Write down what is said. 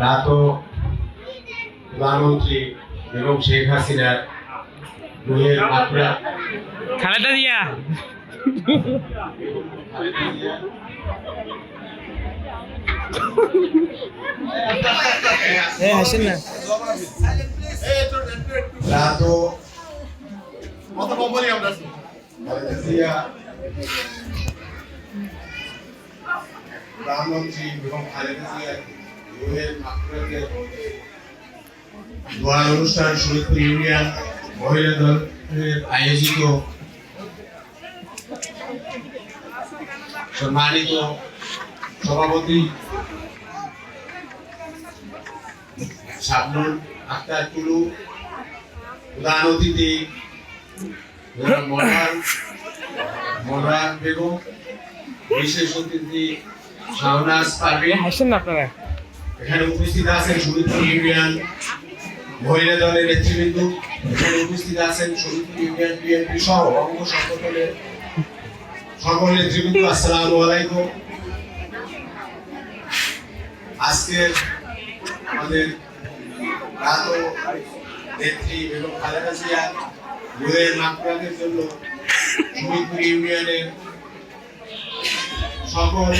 রাতও প্রধানমন্ত্রী এবং শেখ হাসিনার রুহের মাত্রা খালেদা জিয়া হাসেন না রাতও খালেদা জিয়া প্রধানমন্ত্রী এবং খালেদা জিয়ার রুহের মাত্রাকে দোয়া অনুষ্ঠান শরীদপুর ইউনিয়ন মহিলা দলের আয়োজিত সম্মানিত সভাপতি শাবনুর আক্তার টুলু, প্রধান অতিথি মনোয়ার বেগম, বিশেষ অতিথি শাহনাজ পারভিন, হাসেন না আপনারা। এখানে উপস্থিত আছেন শরীদপুর ইউনিয়ন মহিলা দলের নেতৃবৃন্দ, এখানে উপস্থিত আছেন শরীদপুর ইউনিয়ন বিএনপি সহ অঙ্গ সংগঠনের সকল নেতৃবৃন্দ। আসসালামু আলাইকুম। আজকের আমাদের রাত নেত্রী এবং খালেদা জিয়া রুহের মাগফিরাতের জন্য শরীদপুর ইউনিয়নের সকল